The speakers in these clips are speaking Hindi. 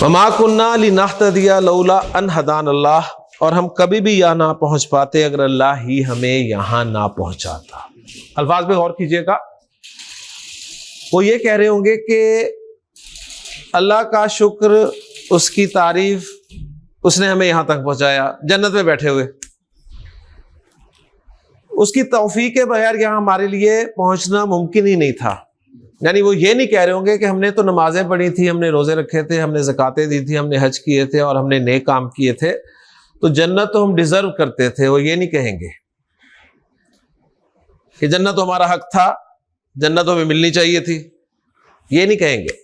वमा कुन्ना लिनहतदिया लौला अन हदान अल्लाह, और हम कभी भी यहाँ ना पहुँच पाते अगर अल्लाह ही हमें यहाँ ना पहुँचाता। अल्फाज पे गौर कीजिएगा। वो ये कह रहे होंगे कि अल्लाह का शुक्र, उसकी तारीफ, उसने हमें यहाँ तक पहुँचाया, जन्नत में बैठे हुए। उसकी तौफीक के बगैर यहाँ हमारे लिए पहुँचना मुमकिन ही नहीं था। यानी वो ये नहीं कह रहे होंगे कि हमने तो नमाजें पढ़ी थी, हमने रोज़े रखे थे, हमने ज़कातें दी थी, हमने हज किए थे और हमने नेक काम किए थे, तो जन्नत तो हम डिज़र्व करते थे। वो ये नहीं कहेंगे कि जन्नत तो हमारा हक था, जन्नत तो हमें मिलनी चाहिए थी, ये नहीं कहेंगे।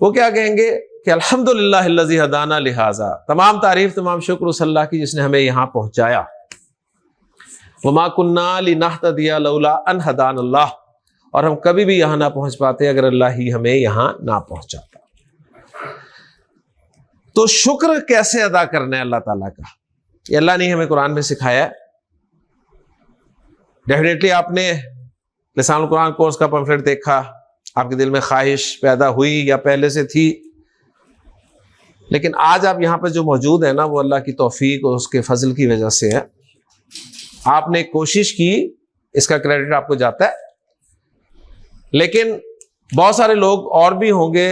वो क्या कहेंगे कि अल्हम्दुलिल्लाह अल्लज़ी हदाना लिहाजा, तमाम तारीफ़, तमाम शुक्र उस अल्लाह की जिसने हमें यहाँ पहुँचाया। वमा कुन्ना लिनहतदिया लौला अन हदान अल्लाह, और हम कभी भी यहाँ ना पहुँच पाते अगर अल्लाह ही हमें यहाँ ना पहुँचाता। तो शुक्र कैसे अदा करना है अल्लाह ताला का, ये अल्लाह ने हमें कुरान में सिखाया है। डेफिनेटली आपने लिसानुल कुरान कोर्स का पम्फलेट देखा, आपके दिल में ख्वाहिश पैदा हुई या पहले से थी, लेकिन आज आप यहाँ पर जो मौजूद है ना, वो अल्लाह की तौफीक और उसके फजल की वजह से है। आपने कोशिश की, इसका क्रेडिट आपको जाता है। लेकिन बहुत सारे लोग और भी होंगे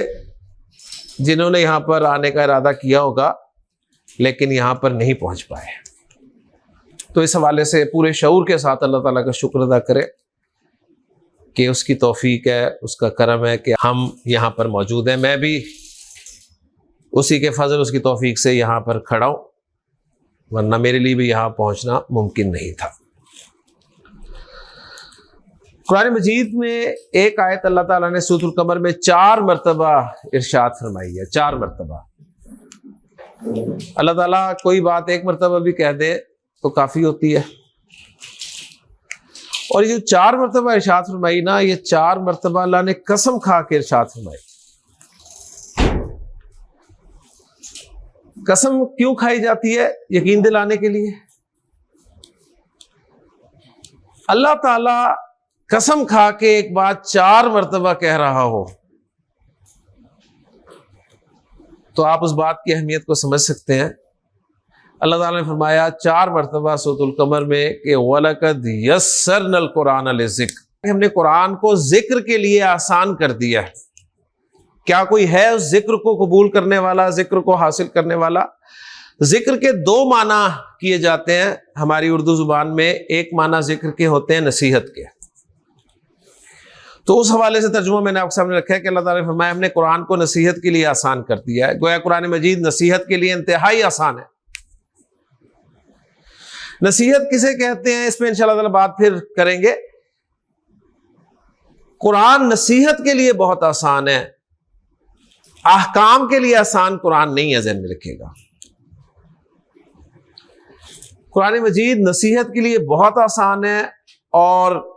जिन्होंने यहाँ पर आने का इरादा किया होगा, लेकिन यहाँ पर नहीं पहुँच पाए। तो इस हवाले से पूरे शऊर के साथ अल्लाह ताला का शुक्र अदा करें कि उसकी तौफीक है, उसका करम है कि हम यहाँ पर मौजूद हैं। मैं भी उसी के फजल, उसकी तौफीक से यहाँ पर खड़ा हूँ, वरना मेरे लिए भी यहाँ पहुँचना मुमकिन नहीं था। कुरान मजीद में एक आयत अल्लाह ताला ने सूरह कमर में 4 मरतबा इरशाद फरमाई है। 4 मरतबा। अल्लाह ताला कोई बात एक मरतबा भी कह दे तो काफी होती है, और ये जो 4 मरतबा इरशाद फरमाई ना, ये 4 मरतबा अल्लाह ने कसम खा के इरशाद फरमाई। कसम क्यों खाई जाती है? यकीन दिलाने के लिए। अल्लाह ताला कसम खा के एक बात 4 मरतबा कह रहा हो तो आप उस बात की अहमियत को समझ सकते हैं। अल्लाह ताला ने फरमाया 4 मरतबा सूरह कमर में कि वलकद यस्सरनल कुरान लिज़िक्र, हमने कुरान को जिक्र के लिए आसान कर दिया है। क्या कोई है उस जिक्र को कबूल करने वाला, जिक्र को हासिल करने वाला? जिक्र के 2 माना किए जाते हैं हमारी उर्दू जुबान में। एक माना जिक्र के होते हैं नसीहत के। तो उस हवाले से तर्जुमा मैंने आपके सामने रखा है कि अल्लाह ताला ने फरमाया हमने कुरान को नसीहत के लिए आसान कर दिया है। गोया कुरान मजीद नसीहत के लिए इंतहाई आसान है। नसीहत किसे कहते हैं, इसमें इंशाअल्लाह ताला बात फिर करेंगे। कुरान नसीहत के लिए बहुत आसान है, अहकाम के लिए आसान कुरान नहीं है, ज़हन में रखिएगा। कुरान मजीद नसीहत के लिए बहुत आसान है, और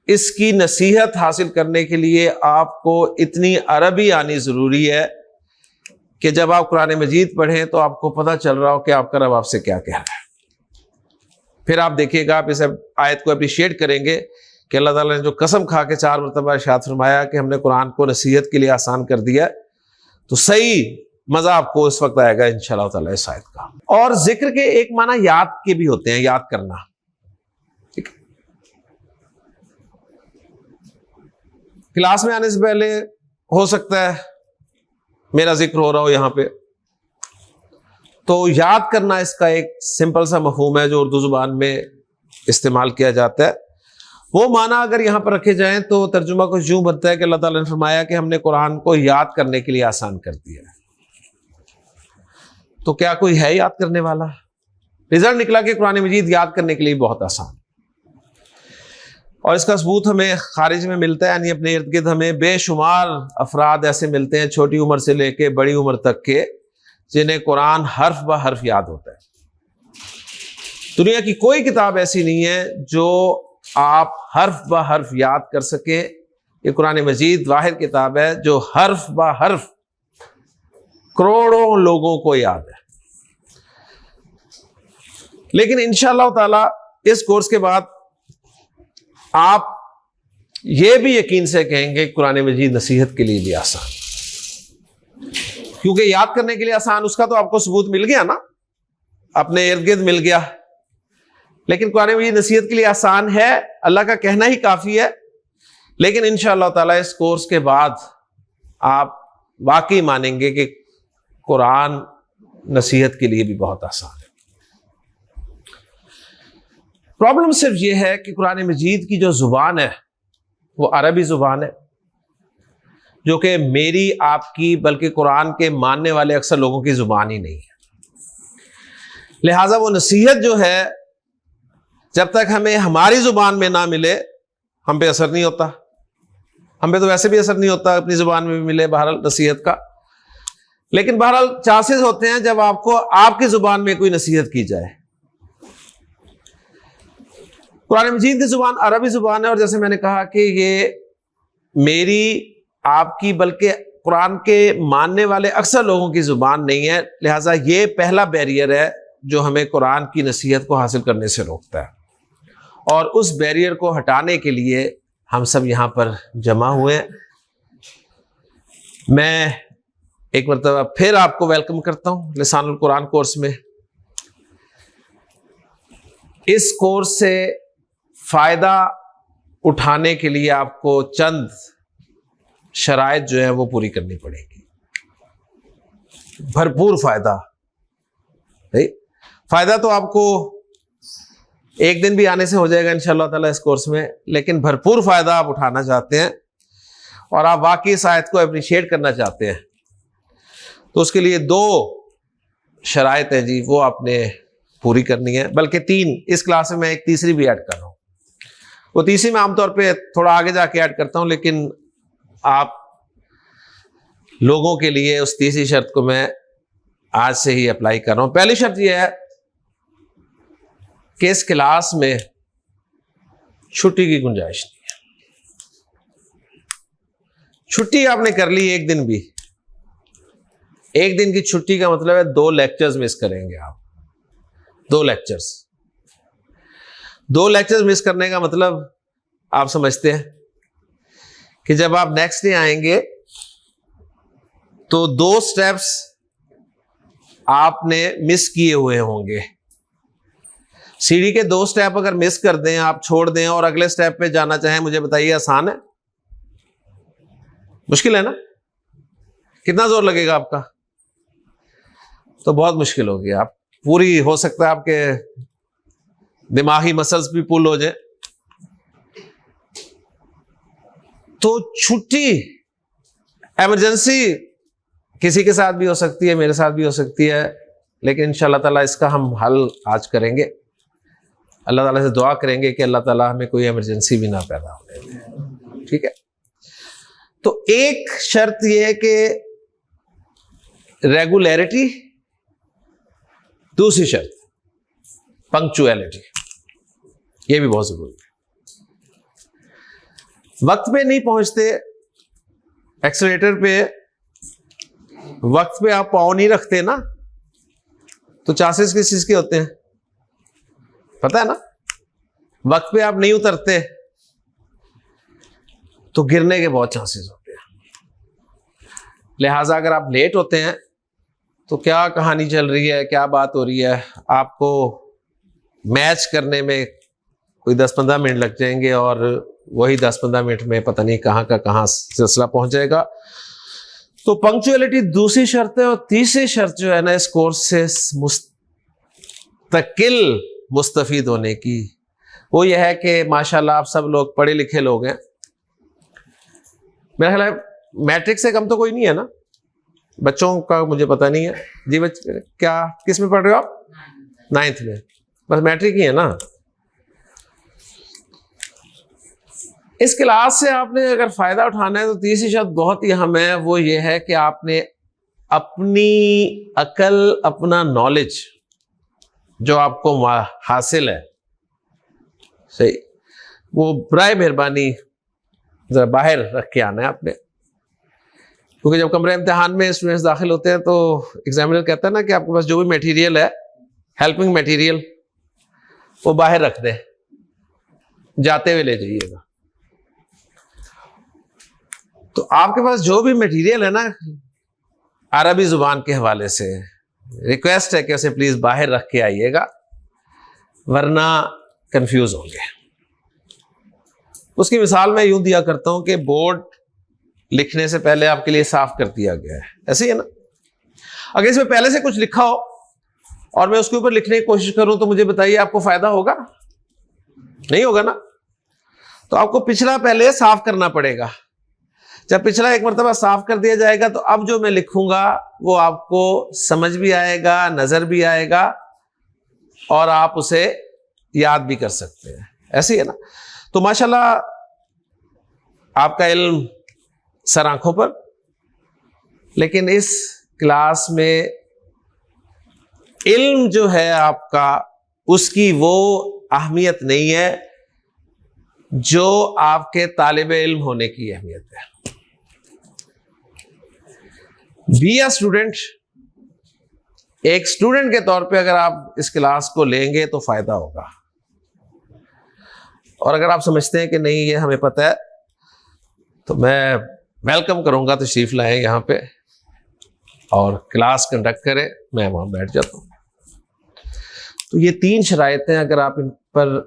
इसकी नसीहत हासिल करने के लिए आपको इतनी अरबी आनी ज़रूरी है कि जब आप कुरान मजीद पढ़ें तो आपको पता चल रहा हो कि आपका रब आपसे क्या कह रहा है। फिर आप देखिएगा, आप इस आयत को अप्रिशिएट करेंगे कि अल्लाह ताला ने जो कसम खा के 4 मरतबा इरशाद फरमाया कि हमने कुरान को नसीहत के लिए आसान कर दिया, तो सही मज़ा आपको इस वक्त आएगा इंशाअल्लाह ताला इस आयत का। और जिक्र के एक माना याद के भी होते हैं, याद करना। क्लास में आने से पहले हो सकता है मेरा जिक्र हो रहा हो यहाँ पे, तो याद करना इसका एक सिंपल सा मफहूम है जो उर्दू जुबान में इस्तेमाल किया जाता है। वो माना अगर यहाँ पर रखे जाएं तो तर्जुमा कुछ यूं बनता है कि अल्लाह ताला ने फरमाया कि हमने कुरान को याद करने के लिए आसान कर दिया है। तो क्या कोई है याद करने वाला? रिजल्ट निकला कि कुरान मजीद याद करने के लिए बहुत आसान, और इसका सबूत हमें खारिज में मिलता है। यानी अपने इर्द गिर्द हमें बेशुमार अफराद ऐसे मिलते हैं, छोटी उम्र से लेके बड़ी उम्र तक के, जिन्हें कुरान हर्फ ब हर्फ याद होता है। दुनिया की कोई किताब ऐसी नहीं है जो आप हर्फ ब हर्फ याद कर सके। ये कुरान मजीद वाहिद किताब है जो हर्फ ब हर्फ करोड़ों लोगों को याद है। लेकिन इंशाअल्लाह ताला इस कोर्स के बाद आप ये भी यकीन से कहेंगे कुरान मजीद नसीहत के लिए भी आसान। क्योंकि याद करने के लिए आसान, उसका तो आपको सबूत मिल गया ना, अपने इर्द गिर्द मिल गया। लेकिन कुरान मजीद नसीहत के लिए आसान है, अल्लाह का कहना ही काफी है। लेकिन इंशाअल्लाह ताला इस कोर्स के बाद आप वाकई मानेंगे कि कुरान नसीहत के लिए भी बहुत आसान है। प्रॉब्लम सिर्फ यह है कि कुरान मजीद की जो जुबान है वो अरबी जुबान है, जो कि मेरी आपकी बल्कि कुरान के मानने वाले अक्सर लोगों की जुबान ही नहीं है। लिहाजा वो नसीहत जो है, जब तक हमें हमारी जुबान में ना मिले हम पे असर नहीं होता। हम पे तो वैसे भी असर नहीं होता, अपनी जुबान में भी मिले बहरहाल नसीहत का। लेकिन बहरहाल चांसेस होते हैं जब आपको आपकी जुबान में कोई नसीहत की जाए। कुरान मजीद की जुबान अरबी जुबान है, और जैसे मैंने कहा कि ये मेरी आपकी बल्कि कुरान के मानने वाले अक्सर लोगों की जुबान नहीं है। लिहाजा ये पहला बैरियर है जो हमें कुरान की नसीहत को हासिल करने से रोकता है, और उस बैरियर को हटाने के लिए हम सब यहां पर जमा हुए हैं। मैं एक मरतबा फिर आपको वेलकम करता हूं लिसानुल कुरान कोर्स में। इस कोर्स से फायदा उठाने के लिए आपको चंद शराइत जो है वो पूरी करनी पड़ेगी। भरपूर फायदा, फायदा तो आपको एक दिन भी आने से हो जाएगा इंशाअल्लाह ताला इस कोर्स में, लेकिन भरपूर फायदा आप उठाना चाहते हैं और आप वाकई इस आयत को अप्रिशिएट करना चाहते हैं, तो उसके लिए 2 शराइत है जी, वो आपने पूरी करनी है। बल्कि 3, इस क्लास में मैं एक तीसरी भी ऐड कर रहा हूं। वो तीसरी मैं आमतौर पे थोड़ा आगे जाके ऐड करता हूं, लेकिन आप लोगों के लिए उस तीसरी शर्त को मैं आज से ही अप्लाई कर रहा हूं। पहली शर्त यह है कि इस क्लास में छुट्टी की गुंजाइश नहीं है। छुट्टी आपने कर ली एक दिन भी, एक दिन की छुट्टी का मतलब है 2 लेक्चर्स मिस करेंगे आप। 2 लेक्चर्स, 2 लेक्चर्स मिस करने का मतलब आप समझते हैं कि जब आप नेक्स्ट डे आएंगे तो 2 स्टेप्स आपने मिस किए हुए होंगे। सीढ़ी के 2 स्टेप अगर मिस कर दें, आप छोड़ दें और अगले स्टेप पे जाना चाहें, मुझे बताइए आसान है? मुश्किल है ना? कितना जोर लगेगा आपका? तो बहुत मुश्किल होगी। आप पूरी, हो सकता है आपके दिमागी मसल्स भी पुल हो जाए। तो छुट्टी इमरजेंसी किसी के साथ भी हो सकती है, मेरे साथ भी हो सकती है, लेकिन इंशाअल्लाह ताला इसका हम हल आज करेंगे। अल्लाह ताला से दुआ करेंगे कि अल्लाह ताला हमें कोई इमरजेंसी भी ना पैदा होने दे। ठीक है? तो एक शर्त यह है कि रेगुलरिटी, दूसरी शर्त पंक्चुअलिटी, यह भी बहुत जरूरी है। वक्त पे नहीं पहुंचते, एक्सीलरेटर पे वक्त पे आप पाँव नहीं रखते ना, तो चांसेस किस चीज के होते हैं पता है ना? वक्त पे आप नहीं उतरते तो गिरने के बहुत चांसेस होते हैं। लिहाजा अगर आप लेट होते हैं तो क्या कहानी चल रही है, क्या बात हो रही है, आपको मैच करने में कोई 10-15 मिनट लग जाएंगे और वही 10-15 मिनट में पता नहीं कहां का कहां सिलसिला पहुंच जाएगा। तो पंक्चुअलिटी दूसरी शर्त है। और तीसरी शर्त जो है ना इस कोर्स से मुस्तकिल मुस्तफीद होने की, वो यह है कि माशाल्लाह आप सब लोग पढ़े लिखे लोग हैं। मेरा ख्याल है मैट्रिक से कम तो कोई नहीं है ना? बच्चों का मुझे पता नहीं है जी। बच्चे क्या, किस में पढ़ रहे हो आप? 9th में। बस मैट्रिक ही है ना? इस क्लास से आपने अगर फायदा उठाना है तो तीसरी शर्त बहुत ही अहम है। वो ये है कि आपने अपनी अकल, अपना नॉलेज जो आपको हासिल है, सही, वो बराए मेहरबानी जरा बाहर रख के आना है आपने। क्योंकि जब कमरे इम्तिहान में स्टूडेंट्स दाखिल होते हैं तो एग्जामिनर कहता है ना कि आपके पास जो भी मटेरियल है, हेल्पिंग मटेरियल, वो बाहर रख दे, जाते हुए ले जाइएगा। तो आपके पास जो भी मटेरियल है ना, अरबी जुबान के हवाले से रिक्वेस्ट है कि उसे प्लीज बाहर रख के आइएगा, वरना कंफ्यूज होंगे। उसकी मिसाल मैं यूं दिया करता हूं कि बोर्ड लिखने से पहले आपके लिए साफ कर दिया गया है, ऐसे ही है ना। अगर इसमें पहले से कुछ लिखा हो और मैं उसके ऊपर लिखने की कोशिश करूं तो मुझे बताइए आपको फायदा होगा? नहीं होगा ना। तो आपको पिछला पहले साफ करना पड़ेगा। जब पिछला एक मरतबा साफ कर दिया जाएगा तो अब जो मैं लिखूंगा वो आपको समझ भी आएगा, नजर भी आएगा और आप उसे याद भी कर सकते हैं, ऐसे ही है ना। तो माशाल्लाह आपका इल्म सर आंखों पर, लेकिन इस क्लास में इल्म जो है आपका उसकी वो अहमियत नहीं है जो आपके तालिब इल्म होने की अहमियत है। बी अ स्टूडेंट, एक स्टूडेंट के तौर पे अगर आप इस क्लास को लेंगे तो फायदा होगा। और अगर आप समझते हैं कि नहीं ये हमें पता है, तो मैं वेलकम करूंगा, तशरीफ लाएं यहाँ पे और क्लास कंडक्ट करें, मैं वहां बैठ जाता हूं। तो ये 3 शराइतें अगर आप इन पर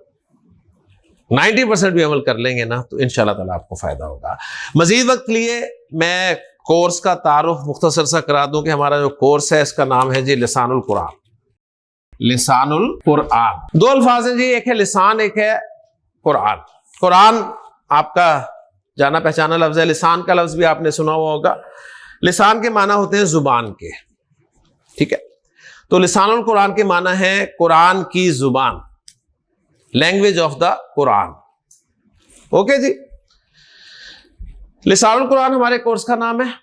90% भी अमल कर लेंगे ना तो इंशाल्लाह ताला आपको फायदा होगा। मजीद वक्त लिए मैं कोर्स का तारुफ मुख्तसर सा करा दूं कि हमारा जो कोर्स है इसका नाम है जी लिसानुल कुरान। लिसानुल कुरान 2 अल्फाज हैं जी, एक है लिसान, एक है कुरान। कुरान आपका जाना पहचाना लफ्ज है, लिसान का लफ्ज भी आपने सुना हुआ होगा। लिसान के माना होते हैं जुबान के, ठीक है। तो लिसानुल कुरान के माना है कुरान की जुबान, language of the Quran. Okay ji, लिसानुल कुरान हमारे कोर्स का नाम है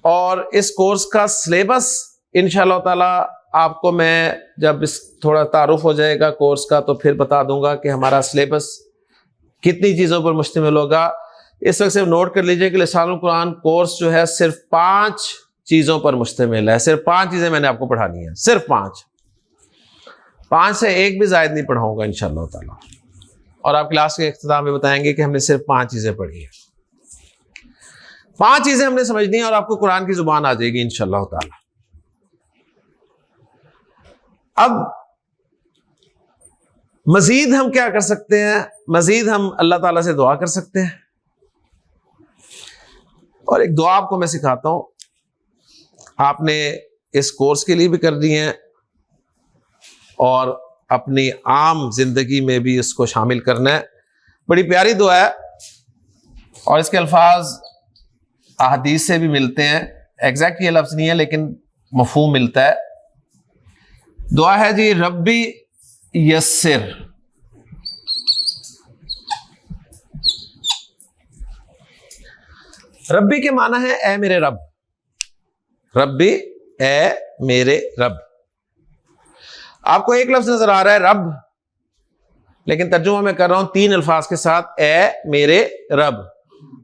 और इस कोर्स का सिलेबस इंशाअल्लाह ताला आपको मैं जब इस थोड़ा तारुफ हो जाएगा कोर्स का तो फिर बता दूंगा कि हमारा सिलेबस कितनी चीजों पर मुश्तमिल होगा। इस वक्त सिर्फ नोट कर लीजिए कि लिसानुल कुरान कोर्स जो है सिर्फ 5 चीजों पर मुश्तमिल है। सिर्फ 5 चीजें मैंने आपको पढ़ानी है, सिर्फ 5 से एक भी जायद नहीं पढ़ाऊंगा इंशाअल्लाह ताला। और आप क्लास के इख्तिताम में बताएंगे कि हमने सिर्फ 5 चीजें पढ़ी है। 5 चीजें हमने समझनी है और आपको कुरान की जुबान आ जाएगी इंशाअल्लाह ताला। अब मजीद हम क्या कर सकते हैं? मजीद हम अल्लाह ताला से दुआ कर सकते हैं। और एक दुआ आपको मैं सिखाता हूं, आपने इस कोर्स के लिए भी करनी है और अपनी आम जिंदगी में भी इसको शामिल करना है। बड़ी प्यारी दुआ है और इसके अल्फाज अहदीस से भी मिलते हैं। एग्जैक्ट ये लफ्ज नहीं है लेकिन मफहूम मिलता है। दुआ है जी, रब्बी यस्सिर। रब्बी के माना है ए मेरे रब। रब्बी ए मेरे रब। आपको एक लफ्ज नजर आ रहा है रब, लेकिन तर्जुमा मैं कर रहा हूं 3 अल्फाज के साथ, ए मेरे रब।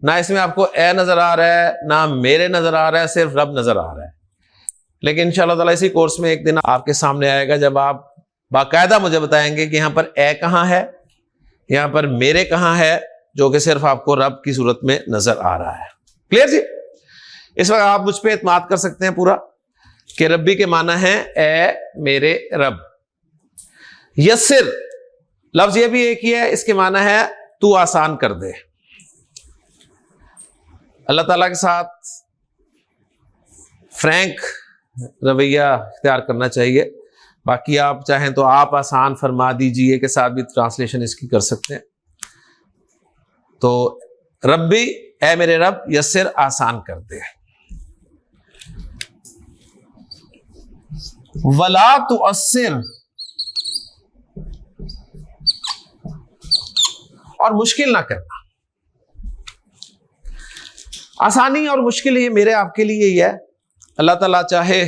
ना इसमें आपको ए नजर आ रहा है ना मेरे नजर आ रहा है, सिर्फ रब नजर आ रहा है। लेकिन इंशाअल्लाह ताला इसी कोर्स में एक दिन आपके सामने आएगा जब आप बाकायदा मुझे बताएंगे कि यहां पर ए कहां है, यहां पर मेरे कहां है, जो कि सिर्फ आपको रब की सूरत में नजर आ रहा है। क्लियर जी? इस वक्त आप मुझ पर एतमाद कर सकते हैं पूरा कि रब्बी के माना है ए मेरे रब। यस्सिर लफ्ज ये भी एक ही है, इसके माना है तू आसान कर दे। अल्लाह ताला के साथ फ्रैंक रवैया इख्तियार करना चाहिए। बाकी आप चाहें तो आप आसान फरमा दीजिए के साथ भी ट्रांसलेशन इसकी कर सकते हैं। तो रब्बी ए मेरे रब, यस्सिर आसान कर दे। वला तुअस्सिर, और मुश्किल ना करना। आसानी और मुश्किल ये मेरे आपके लिए ही है। अल्लाह ताला चाहे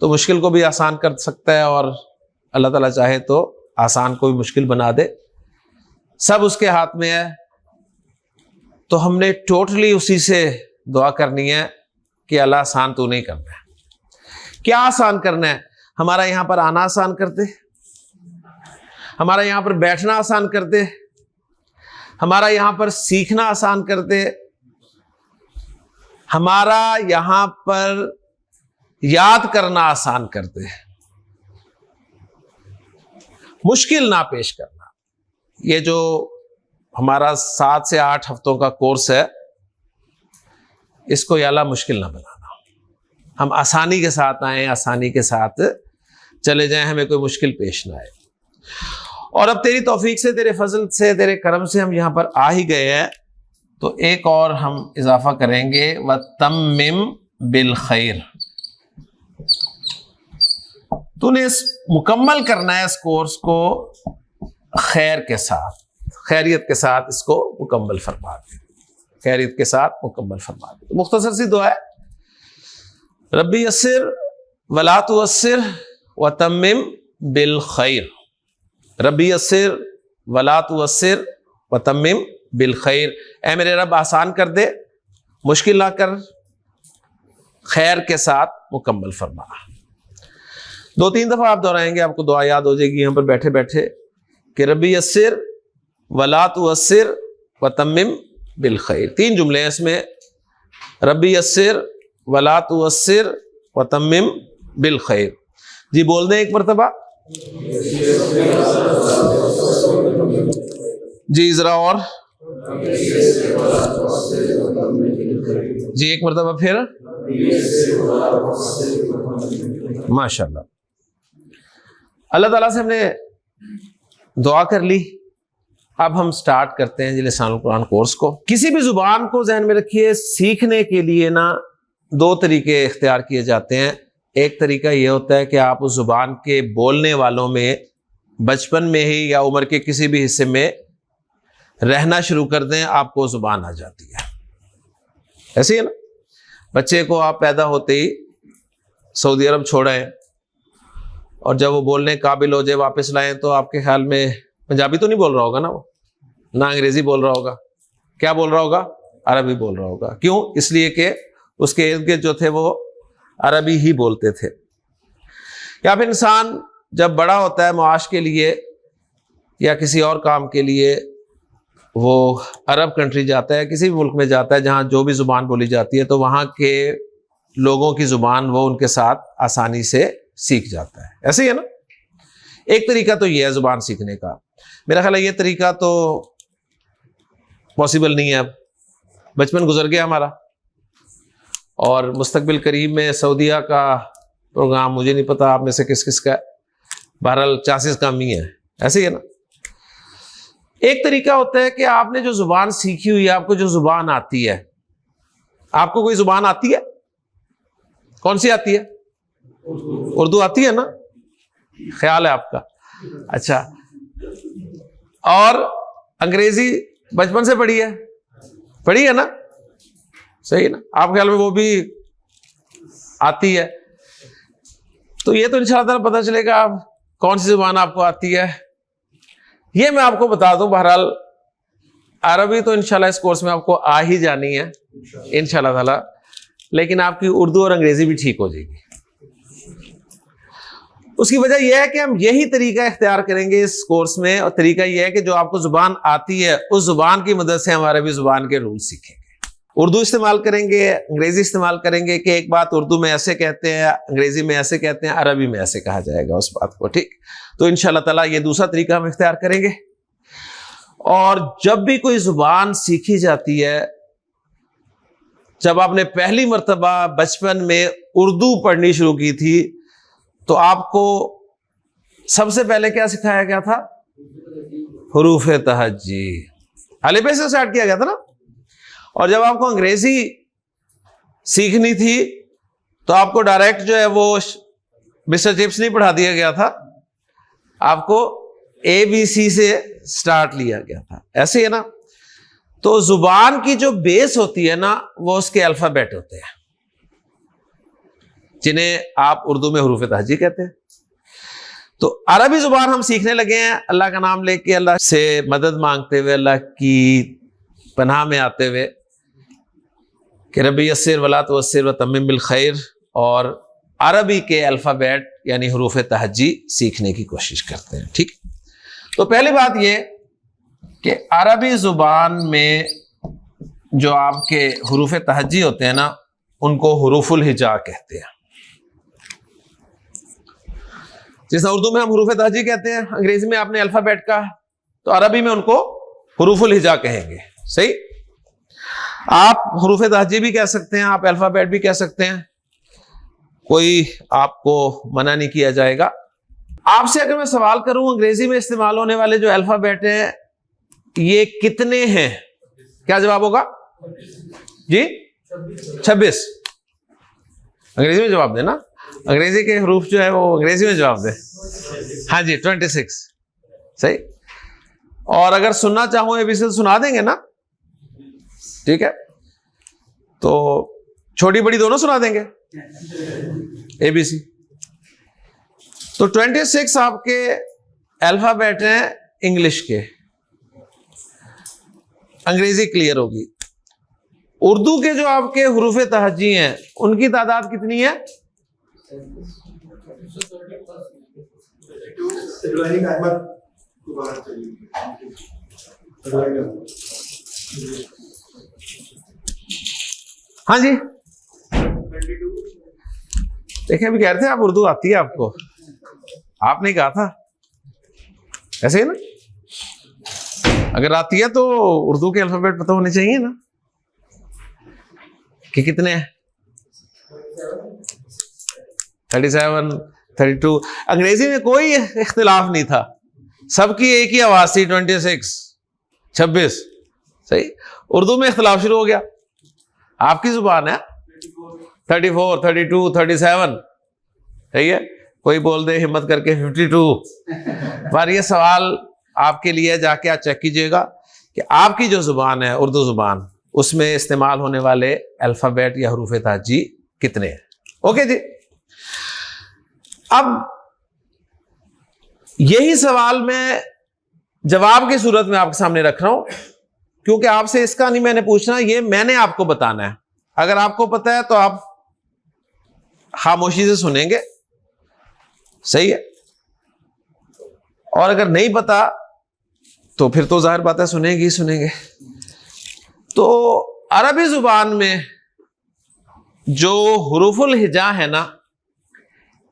तो मुश्किल को भी आसान कर सकता है और अल्लाह ताला चाहे तो आसान को भी मुश्किल बना दे। सब उसके हाथ में है। तो हमने टोटली उसी से दुआ करनी है कि अल्लाह आसान तो नहीं करना है। क्या आसान करना है? हमारा यहां पर आना आसान कर दे, हमारा यहां पर बैठना आसान कर दे, हमारा यहां पर सीखना आसान कर दे, हमारा यहां पर याद करना आसान कर दे, मुश्किल ना पेश करना। ये जो हमारा 7 से 8 हफ्तों का कोर्स है, इसको या अल्लाह मुश्किल ना बनाना। हम आसानी के साथ आए, आसानी के साथ चले जाएं, हमें कोई मुश्किल पेश ना आए। और अब तेरी तौफीक से, तेरे फजल से, तेरे करम से हम यहां पर आ ही गए हैं, तो एक और हम इजाफा करेंगे, व तम्मिम बिल खैर। तूने इस मुकम्मल करना है इस कोर्स को खैर के साथ, खैरियत के साथ इसको मुकम्मल फरमा दे, खैरियत के साथ मुकम्मल फरमा दे। मुख्तसर सी दुआ है, रब्बी यस्सिर वला तुअस्सिर व तम्मिम बिल खैर। रब्बी यस्सिर वला तुअस्सिर व तम्मिम बिल खैर। ऐ मेरे रब आसान कर दे, मुश्किल ना कर, खैर के साथ मुकम्मल फरमा। 2-3 दफा आप दोहराएंगे, आपको दुआ याद हो जाएगी यहां पर बैठे बैठे कि रब्बी यस्सिर वला तुअस्सिर व तम्मिम बिल खैर। 3 जुमले हैं इसमें, रब्बी यस्सिर वला तुअस्सिर व तम्मिम बिल खैर। जी बोल दें एक मरतबा जी, जरा और जी, एक मरतबा फिर। माशाल्लाह, अल्लाह ताला से हमने दुआ कर ली। अब हम स्टार्ट करते हैं लिसानुल कुरान कोर्स को। किसी भी जुबान को जहन में रखिए, सीखने के लिए ना 2 तरीके इख्तियार किए जाते हैं। एक तरीका यह होता है कि आप उस जुबान के बोलने वालों में बचपन में ही या उम्र के किसी भी हिस्से में रहना शुरू कर दें, आपको जुबान आ जाती है। ऐसे ही है ना, बच्चे को आप पैदा होते ही सऊदी अरब छोड़ें और जब वो बोलने काबिल हो जाए वापस लाएं, तो आपके ख्याल में पंजाबी तो नहीं बोल रहा होगा ना, वो ना अंग्रेजी बोल रहा होगा, क्या बोल रहा होगा? अरबी बोल रहा होगा। क्यों? इसलिए कि उसके इर्द गिर्द जो थे वो अरबी ही बोलते थे। या फिर इंसान जब बड़ा होता है मुआश के लिए या किसी और काम के लिए, वो अरब कंट्री जाता है, किसी भी मुल्क में जाता है जहाँ जो भी ज़ुबान बोली जाती है, तो वहाँ के लोगों की ज़ुबान वो उनके साथ आसानी से सीख जाता है। ऐसे ही है ना। एक तरीका तो ये है ज़ुबान सीखने का। मेरा ख्याल है ये तरीका तो पॉसिबल नहीं है, अब बचपन गुजर गया हमारा, और मुस्तकबिल करीब में सऊदीया का प्रोग्राम, मुझे नहीं पता आप में से किस किस का, बहरहाल चांसेस कम ही है। ऐसे ही है ना। एक तरीका होता है कि आपने जो जुबान सीखी हुई है, आपको जो जुबान आती है, आपको कोई जुबान आती है? कौन सी आती है? उर्दू आती है ना, ख्याल है आपका। अच्छा, और अंग्रेजी बचपन से पढ़ी है? पढ़ी है ना, सही ना। आप ख्याल में वो भी आती है? तो ये तो इंशाअल्लाह पता चलेगा आप कौन सी जुबान आपको आती है। ये मैं आपको बता दूं, बहरहाल अरबी तो इंशाल्लाह इस कोर्स में आपको आ ही जानी है इंशाल्लाह ताला, लेकिन आपकी उर्दू और अंग्रेजी भी ठीक हो जाएगी। उसकी वजह यह है कि हम यही तरीका इख्तियार करेंगे इस कोर्स में, और तरीका यह है कि जो आपको जुबान आती है उस जुबान की मदद से हम अरबी जुबान के रूल सीखेंगे। उर्दू इस्तेमाल करेंगे, अंग्रेजी इस्तेमाल करेंगे कि एक बात उर्दू में ऐसे कहते हैं, अंग्रेजी में ऐसे कहते हैं, अरबी में ऐसे कहा जाएगा उस बात को। ठीक, तो इंशाल्लाह ताला ये दूसरा तरीका हम इख्तियार करेंगे। और जब भी कोई जुबान सीखी जाती है, जब आपने पहली मर्तबा बचपन में उर्दू पढ़नी शुरू की थी, तो आपको सबसे पहले क्या सिखाया गया था? हुरूफ तहज्जी, अलिफ से स्टार्ट किया गया था ना। और जब आपको अंग्रेजी सीखनी थी तो आपको डायरेक्ट जो है वो मिस्टर चिप्स नहीं पढ़ा दिया गया था, आपको ABC से स्टार्ट लिया गया था। ऐसे है ना। तो जुबान की जो बेस होती है ना, वो उसके अल्फाबेट होते हैं, जिन्हें आप उर्दू में हुरूफ तहज्जी कहते हैं। तो अरबी जुबान हम सीखने लगे हैं, अल्लाह का नाम लेके, अल्लाह से मदद मांगते हुए, अल्लाह की पनाह में आते हुए कि रब्बी यस्सिर वला तुअस्सिर व तम्मिम बिल खैर, और अरबी के अल्फ़ाबेट यानी हुरूफ तहज्जी सीखने की कोशिश करते हैं। ठीक, तो पहली बात ये कि अरबी ज़ुबान में जो आपके हुरूफ तहज्जी होते हैं ना, उनको हुरूफुल हिजा कहते हैं। जैसे उर्दू में हम हुरूफ तहजी कहते हैं, अंग्रेजी में आपने अल्फाबेट का, तो अरबी में उनको हुरूफुल हिजा कहेंगे। सही, आप हुरूफ तहजी भी कह सकते हैं, आप अल्फाबेट भी कह सकते हैं, कोई आपको मना नहीं किया जाएगा। आपसे अगर मैं सवाल करूं अंग्रेजी में इस्तेमाल होने वाले जो अल्फाबेट हैं ये कितने हैं, क्या जवाब होगा जी? 26। अंग्रेजी में जवाब देना, अंग्रेजी के हरूफ जो है वो अंग्रेजी में जवाब दे। हाँ जी 26। सही। और अगर सुनना चाहूं एबीसी तो सुना देंगे ना? ठीक है, तो छोटी बड़ी दोनों सुना देंगे एबीसी। तो 26 आपके अल्फाबेट हैं इंग्लिश के। अंग्रेजी क्लियर होगी। उर्दू के जो आपके हुरूफ तहजी हैं उनकी तादाद कितनी है? हाँ जी देखिए, अभी कह रहे थे आप उर्दू आती है आपको, आपने कहा था ऐसे ही ना, अगर आती है तो उर्दू के अल्फाबेट पता होने चाहिए ना कि कितने हैं। 37, 32। अंग्रेजी में कोई इख्तिलाफ नहीं था, सबकी एक ही आवाज थी 26, 26। सही। उर्दू में इख्तिलाफ शुरू हो गया, आपकी जुबान है 34, 32, 37। सही है, कोई बोल दे हिम्मत करके 52। पर ये सवाल आपके लिए, जाके आप चेक कीजिएगा कि आपकी जो जुबान है उर्दू जुबान, उसमें इस्तेमाल होने वाले अल्फाबेट या हरूफ तहजी कितने हैं। ओके जी, अब यही सवाल मैं जवाब की सूरत में आपके सामने रख रहा हूं, क्योंकि आपसे इसका नहीं मैंने पूछना, ये मैंने आपको बताना है। अगर आपको पता है तो आप खामोशी से सुनेंगे, सही है, और अगर नहीं पता तो फिर तो जाहिर बात है सुनेंगे ही सुनेंगे। तो अरबी जुबान में जो हुरूफुल हिजा है ना,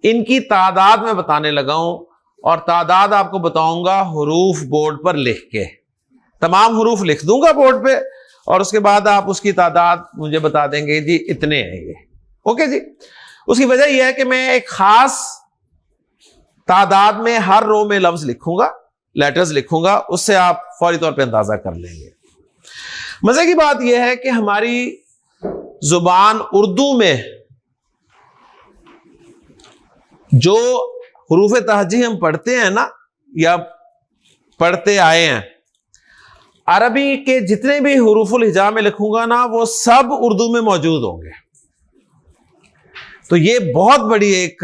इनकी तादाद मैं बताने लगा हूं, और तादाद आपको बताऊंगा हुरूफ बोर्ड पर लिख के। तमाम हुरूफ लिख दूंगा बोर्ड पे, और उसके बाद आप उसकी तादाद मुझे बता देंगे जी इतने हैं ये। ओके जी। उसकी वजह यह है कि मैं एक खास तादाद में हर रो में लफ्ज लिखूंगा, लेटर्स लिखूंगा, उससे आप फौरी तौर पे अंदाजा कर लेंगे। मजे की बात यह है कि हमारी जुबान उर्दू में जो हुरूफ तहजी हम पढ़ते हैं ना, या पढ़ते आए हैं, अरबी के जितने भी हुरूफुल हिजा में लिखूंगा ना, वो सब उर्दू में मौजूद होंगे। तो ये बहुत बड़ी एक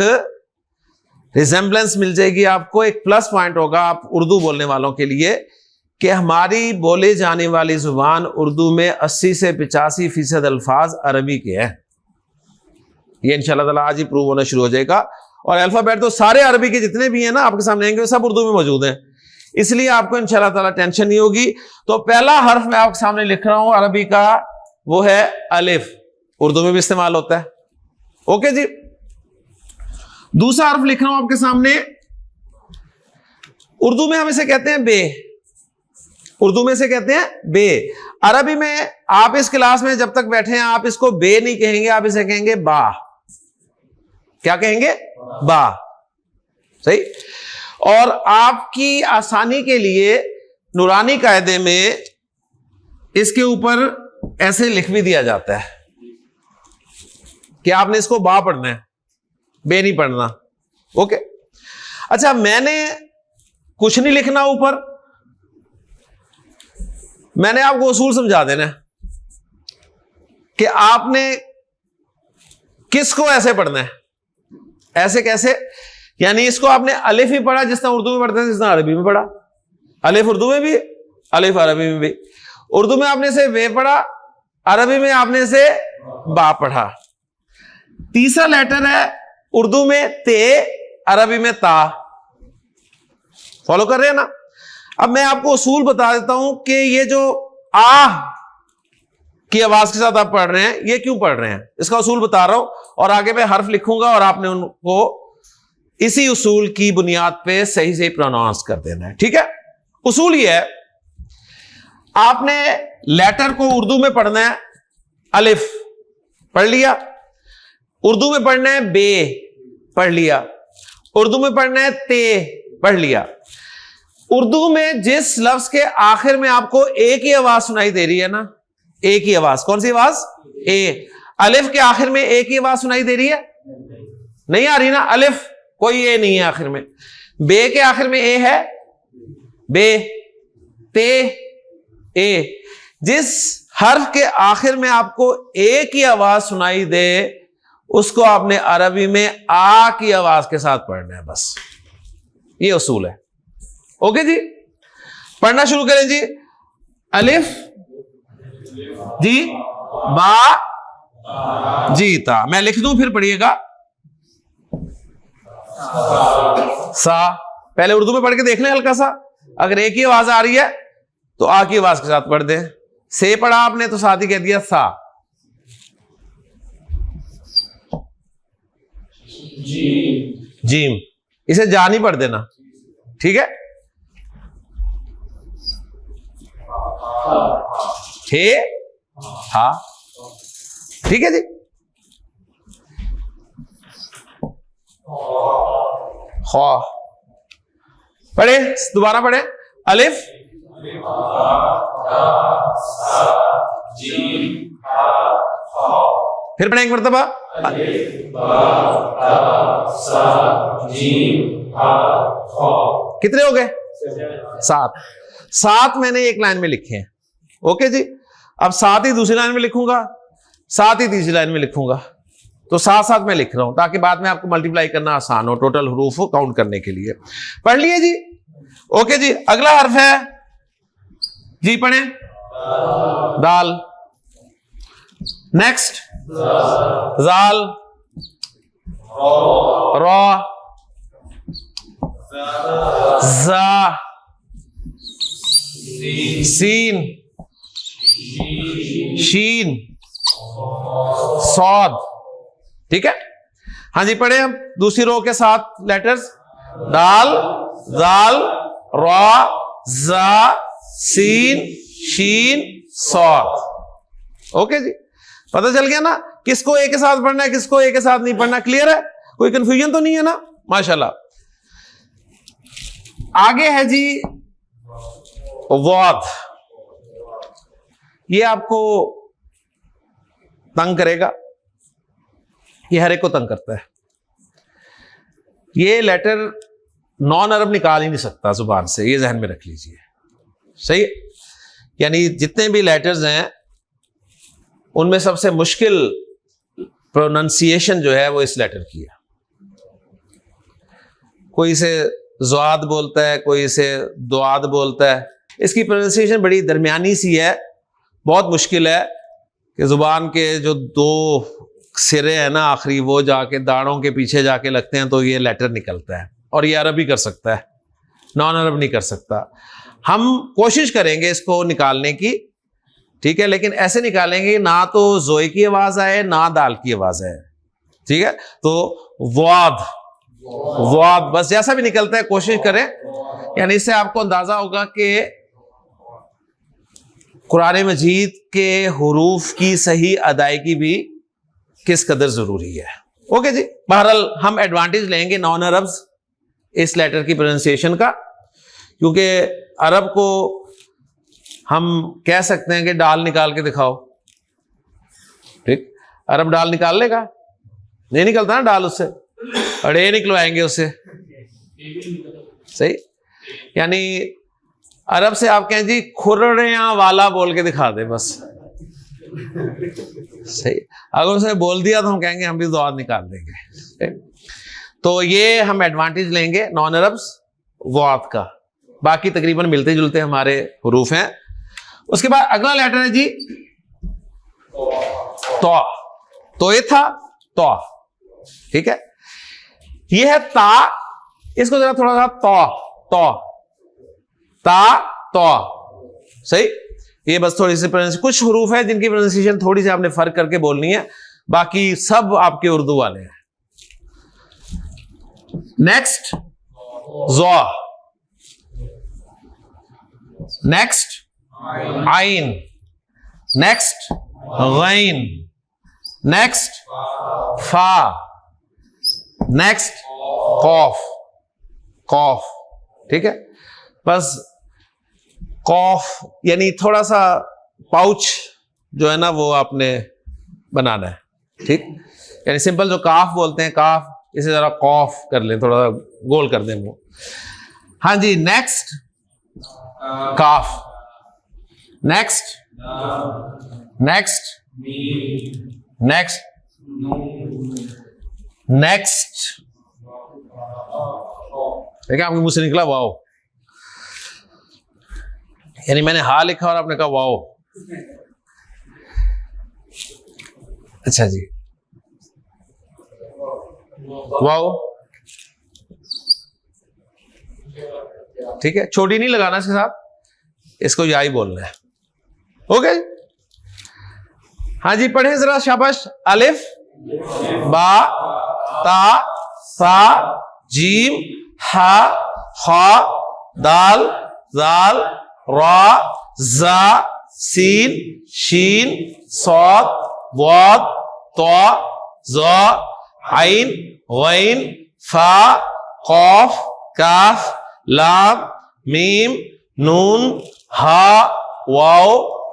रिजेंबलेंस मिल जाएगी आपको, एक प्लस पॉइंट होगा आप उर्दू बोलने वालों के लिए, कि हमारी बोले जाने वाली जुबान उर्दू में 80 से 85% अल्फाज अरबी के हैं। ये इंशाल्लाह ताला आज ही प्रूव होना शुरू हो जाएगा। और अल्फाबेट तो सारे अरबी के जितने भी हैं ना आपके सामने आएंगे, सब उर्दू में मौजूद हैं, इसलिए आपको इंशाल्लाह ताला टेंशन नहीं होगी। तो पहला हर्फ मैं आपके सामने लिख रहा हूं अरबी का, वो है अलिफ। उर्दू में भी इस्तेमाल होता है। ओके जी। दूसरा हर्फ लिख रहा हूं आपके सामने, उर्दू में हम इसे कहते हैं बे। उर्दू में इसे कहते हैं बे। अरबी में आप इस क्लास में जब तक बैठे हैं आप इसको बे नहीं कहेंगे, आप इसे कहेंगे बा। क्या कहेंगे? बा। सही। और आपकी आसानी के लिए नूरानी कायदे में इसके ऊपर ऐसे लिख भी दिया जाता है कि आपने इसको बा पढ़ना है, बे नहीं पढ़ना। ओके। अच्छा, मैंने कुछ नहीं लिखना ऊपर, मैंने आपको उसूल समझा देना है कि आपने किसको ऐसे पढ़ना है। ऐसे कैसे? यानी इसको आपने अलिफ ही पढ़ा जिस तरह उर्दू में पढ़ते हैं, जिस तरह अरबी में पढ़ा। अलिफ उर्दू में भी, अलिफ अरबी में भी। उर्दू में आपने से वे पढ़ा, अरबी में आपने से बा पढ़ा। तीसरा लेटर है उर्दू में ते, अरबी में ता। फॉलो कर रहे हैं ना? अब मैं आपको उसूल बता देता हूं कि ये जो आ की आवाज के साथ आप पढ़ रहे हैं, ये क्यों पढ़ रहे हैं, इसका उसूल बता रहा हूं, और आगे मैं हर्फ लिखूंगा और आपने उनको इसी उसूल की बुनियाद पे सही सही प्रोनाउंस कर देना है। ठीक है, उसूल ये है, आपने लेटर को उर्दू में पढ़ना है, अलिफ पढ़ लिया, उर्दू में पढ़ना है बे पढ़ लिया, उर्दू में पढ़ना है ते पढ़ लिया। उर्दू में जिस लफ्ज के आखिर में आपको एक ही आवाज सुनाई दे रही है ना, एक ही आवाज, कौन सी आवाज, ए। अलिफ के आखिर में एक ही आवाज सुनाई दे रही है, नहीं आ रही ना, अलिफ कोई ए नहीं है आखिर में। बे के आखिर में ए है, बे, ते, ए। जिस हर्फ के आखिर में आपको ए की आवाज सुनाई दे उसको आपने अरबी में आ की आवाज के साथ पढ़ना है, बस ये उसूल है। ओके जी, पढ़ना शुरू करें जी। अलिफ जी, बा जी, ता। मैं लिख दूं फिर पढ़िएगा। सा, पहले उर्दू में पढ़ के देख लें हल्का सा, अगर एक ही आवाज आ रही है तो आ की आवाज के साथ पढ़ दें। से पढ़ा आपने तो साथ ही कह दिया सा। जीम, इसे जा नहीं पढ़ देना, ठीक है। हे, हा, ठीक है जी। खा, पढ़े, दोबारा पढ़े। अलिफ, फिर पढ़े एक मरतबा। कितने हो गए, 7। 7 मैंने एक लाइन में लिखे हैं। ओके जी, अब 7 ही दूसरी लाइन में लिखूंगा, 7 ही तीसरी लाइन में लिखूंगा, तो 7-7 में लिख रहा हूं ताकि बाद में आपको मल्टीप्लाई करना आसान हो, टोटल हरूफ काउंट करने के लिए। पढ़ लिए जी। ओके जी, अगला हर्फ है जी, पढ़े, दाल। नेक्स्ट, जाल, रॉ, जा, सीन, शीन, सौद। ठीक है, हाँ जी, पढ़े हम दूसरी रो के साथ लेटर्स, दाल, जाल, रॉ, जा, सीन, शीन, सौद। ओके जी, पता चल गया ना किसको ए के साथ पढ़ना है, किसको ए के साथ नहीं पढ़ना, क्लियर है, कोई कंफ्यूजन तो नहीं है ना, माशाल्लाह। आगे है जी वाद, ये आपको तंग करेगा, ये हर एक को तंग करता है। ये लेटर नॉन अरब निकाल ही नहीं सकता जुबान से, ये जहन में रख लीजिए, सही है। यानी जितने भी लेटर्स हैं उनमें सबसे मुश्किल प्रोनाउंसिएशन जो है वो इस लेटर की है। कोई इसे ज़्वाद बोलता है, कोई इसे दुआद बोलता है। इसकी प्रोनाउंसिएशन बड़ी दरमियानी सी है, बहुत मुश्किल है कि जुबान के जो 2 सिरे हैं ना आखिरी, वो जाके दाढ़ों के पीछे जाके लगते हैं तो ये लेटर निकलता है। और ये अरबी कर सकता है, नॉन अरब नहीं कर सकता। हम कोशिश करेंगे इसको निकालने की, ठीक है, लेकिन ऐसे निकालेंगे ना तो जोए की आवाज आए ना दाल की आवाज आए, ठीक है। तो वाद, वाद, बस जैसा भी निकलता है कोशिश करें। यानी इससे आपको अंदाजा होगा कि कुरान मजीद के हुरूफ की सही अदायगी भी किस कदर जरूरी है। ओके जी, बहरहाल हम एडवांटेज लेंगे नॉन अरब्स इस लेटर की प्रोनाउंसिएशन का, क्योंकि अरब को हम कह सकते हैं कि डाल निकाल के दिखाओ, ठीक, अरब डाल निकाल लेगा, नहीं निकलता ना डाल उससे, अड़े निकलवाएंगे उससे, सही। यानी अरब से आप कहें जी खुर्रियां वाला बोल के दिखा दे बस, सही। अगर उसने बोल दिया तो हम कहेंगे हम भी दुआ निकाल देंगे। तो ये हम एडवांटेज लेंगे नॉन अरब्स वाद का। बाकी तकरीबन मिलते जुलते हमारे हुरूफ हैं। उसके बाद अगला लेटर है जी तो ये था तो, ठीक है। ये है ता, इसको जरा थोड़ा सा तो ता तो, सही। ये बस थोड़ी सी कुछ हरूफ है जिनकी प्रोनाउंसिएशन थोड़ी सी आपने फर्क करके बोलनी है, बाकी सब आपके उर्दू वाले हैं। नेक्स्ट ज़ा, नेक्स्ट आइन, नेक्स्ट गैन, नेक्स्ट फा, नेक्स्ट कौफ, कौफ। ठीक है, बस कौफ यानी थोड़ा सा पाउच जो है ना वो आपने बनाना है। ठीक, यानी सिंपल जो काफ बोलते हैं काफ, इसे जरा कौफ कर लें, थोड़ा गोल कर दें वो। हाँ जी, नेक्स्ट काफ, नेक्स्ट, नेक्स्ट, नेक्स्ट, नेक्स्ट। देखिए आपके मुंह से निकला वाओ, यानी मैंने हा लिखा और आपने कहा वाओ। अच्छा जी, वाओ। ठीक है, छोटी नहीं लगाना इसके साथ, इसको या ही बोलना है। ओके, हाँ जी पढ़े जरा, शाबाश। अलिफ, बा, ता, सा, जीम, हा, खा, दाल, जाल, रा, जा, सीन, शीन, सौद, वाद, तौ, ज़ा, आइन, गैन, फा, कौफ, काफ, लाम, मीम, नून, हा, वाओ,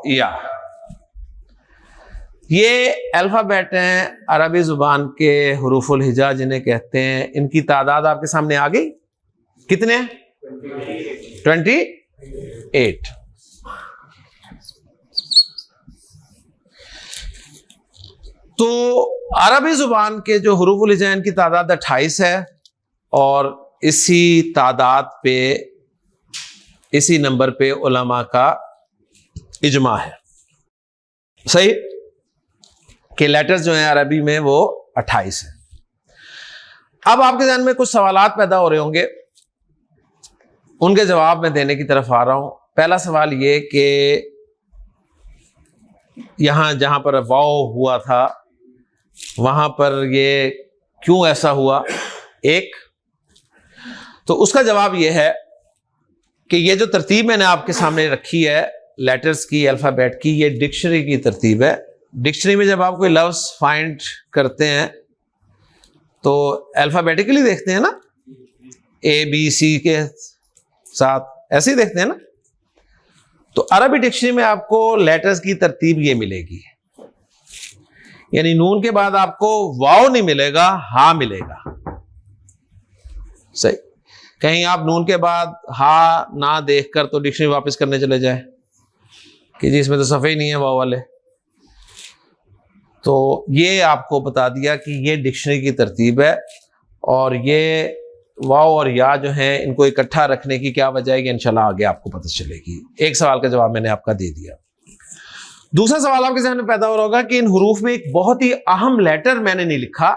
या। ये अल्फाबेट हैं अरबी जुबान के हुरूफुल हिजा जिन्हें कहते हैं। इनकी तादाद आपके सामने आ गई, कितने? 28। तो अरबी जुबान के जो हुरूफुल हिजा इनकी तादाद 28 है, और इसी तादाद पे, इसी नंबर पे उलमा का इजमा है। सही कि लेटर्स जो हैं अरबी में वो 28 है। अब आपके ज़हन में कुछ सवालात पैदा हो रहे होंगे, उनके जवाब मैं देने की तरफ आ रहा हूं। पहला सवाल ये कि यहां जहां पर वाओ हुआ था वहां पर ये क्यों ऐसा हुआ? एक तो उसका जवाब ये है कि ये जो तरतीब मैंने आपके सामने रखी है लेटर्स की, अल्फाबेट की, ये डिक्शनरी की तरतीब है। डिक्शनरी में जब आप कोई लफ्ज फाइंड करते हैं तो अल्फाबेटिकली देखते हैं ना, ए बी सी के साथ, ऐसे ही देखते हैं ना। तो अरबी डिक्शनरी में आपको लेटर्स की तरतीब ये मिलेगी, यानी नून के बाद आपको वाओ नहीं मिलेगा, हा मिलेगा। सही, कहीं आप नून के बाद हा ना देखकर तो डिक्शनरी वापस करने चले जाए कि जी इसमें तो सफ़े ही नहीं है वाओ वाले। तो ये आपको बता दिया कि ये डिक्शनरी की तरतीब है, और ये वाओ और या जो है इनको इकट्ठा रखने की क्या वजह है कि इंशाल्लाह आगे आपको पता चलेगी। एक सवाल का जवाब मैंने आपका दे दिया। दूसरा सवाल आपके ज़हन में पैदा हो रहा होगा कि इन हुरूफ में एक बहुत ही अहम लेटर मैंने नहीं लिखा,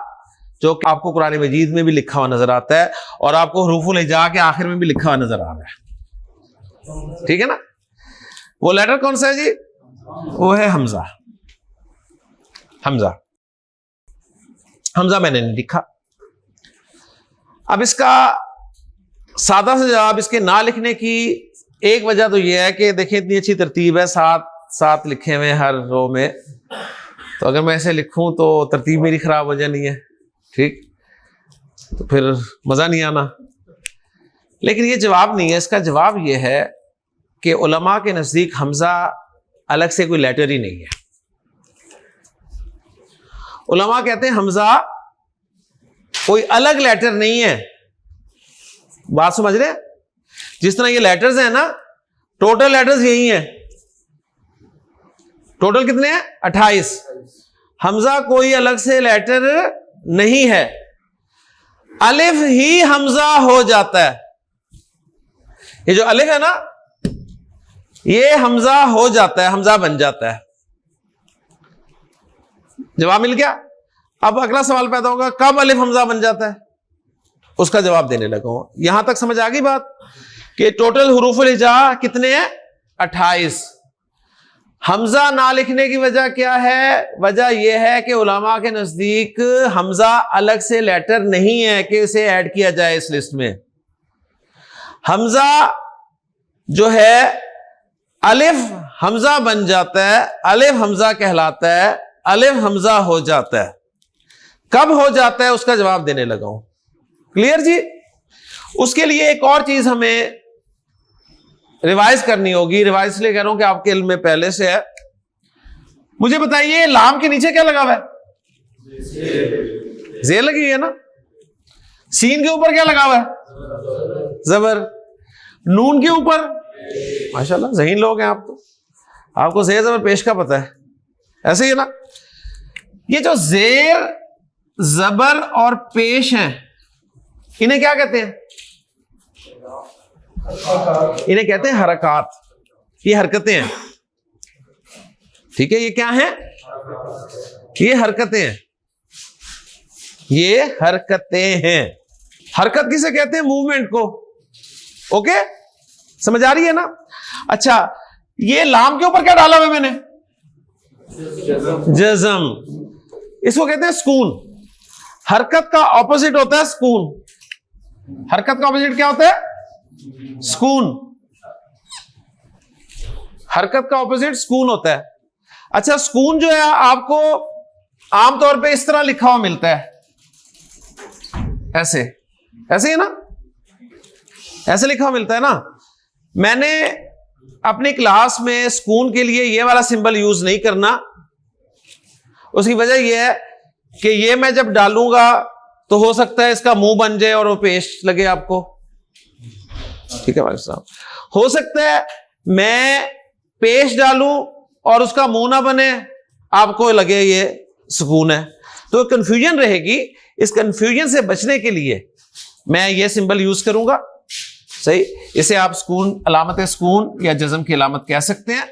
जो कि आपको कुरान मजीद में भी लिखा हुआ नजर आता है और आपको हुरूफुल हिजा के आखिर में भी लिखा हुआ नजर आ रहा है। ठीक है ना? वो लेटर कौन सा है जी? वो है हमजा। हमजा, हमजा मैंने नहीं लिखा। अब इसका सादा से जवाब इसके ना लिखने की एक वजह तो यह है कि देखिए इतनी अच्छी तरतीब है, सात लिखे हुए हर रो में, तो अगर मैं ऐसे लिखूं तो तरतीब मेरी खराब हो जानी है। ठीक, तो फिर मजा नहीं आना। लेकिन ये जवाब नहीं है, इसका जवाब यह है कि उलमा के नजदीक हमजा अलग से कोई लेटर ही नहीं है। उलमा कहते हैं हमजा कोई अलग लेटर नहीं है। बात समझ रहे हैं? जिस तरह ये लेटर्स हैं ना, टोटल लेटर्स यही हैं। टोटल कितने हैं? 28। हमजा कोई अलग से लेटर नहीं है, अलिफ ही हमजा हो जाता है। ये जो अलिफ है ना, ये हमजा हो जाता है, हमजा बन जाता है। जवाब मिल गया। अब अगला सवाल पैदा होगा, कब अलिफ हमजा बन जाता है? उसका जवाब देने लगा हूं। यहां तक समझ आ गई बात कि टोटल हुरूफुल हिजा कितने हैं? 28। हमजा ना लिखने की वजह क्या है? वजह यह है कि उलमा के नजदीक हमजा अलग से लेटर नहीं है कि इसे ऐड किया जाए इस लिस्ट में। हमजा जो है अलिफ हमजा बन जाता है, अलिफ हमजा कहलाता है, अलिफ हमजा हो जाता है। कब हो जाता है उसका जवाब देने लगा हूं। क्लियर जी? उसके लिए एक और चीज हमें रिवाइज करनी होगी। रिवाइज इसलिए कह रहा हूं कि आपके इल्म में पहले से है। मुझे बताइए लाम के नीचे क्या लगा हुआ है? जेर लगी हुई है ना। सीन के ऊपर क्या लगा हुआ है? जबर। नून के ऊपर माशाल्लाह ज़हीन लोग हैं आप तो, आपको जेर जबर पेश का पता है, ऐसे ही है ना। ये जो जेर जबर और पेश हैं इन्हें क्या कहते हैं? इन्हें कहते हैं हरकत। ये हरकतें हैं, ठीक है। ये क्या हैं? ये हरकतें हैं, ये हरकतें हैं। हरकत किसे कहते हैं? मूवमेंट को। ओके, समझ आ रही है ना? अच्छा, ये लाम के ऊपर क्या डाला हुआ मैंने? जज़म। इसको कहते हैं सुकून। हरकत का ऑपोजिट होता है सुकून। हरकत का ऑपोजिट क्या होता है? सुकून। हरकत का ऑपोजिट सुकून होता है। अच्छा, सुकून जो है आपको आमतौर पे इस तरह लिखा हुआ मिलता है, ऐसे ऐसे ही ना, ऐसे लिखा हुआ मिलता है ना। मैंने अपनी क्लास में सुकून के लिए ये वाला सिंबल यूज नहीं करना। उसकी वजह यह है कि ये मैं जब डालूंगा तो हो सकता है इसका मुंह बन जाए और वो पेश लगे आपको, ठीक है भाई साहब। हो सकता है मैं पेश डालूं और उसका मुंह ना बने, आपको लगे ये सुकून है, तो कंफ्यूजन रहेगी। इस कंफ्यूजन से बचने के लिए मैं ये सिंबल यूज करूंगा, सही। इसे आप सुकून, अलामत सुकून या जज़म की अलामत कह सकते हैं।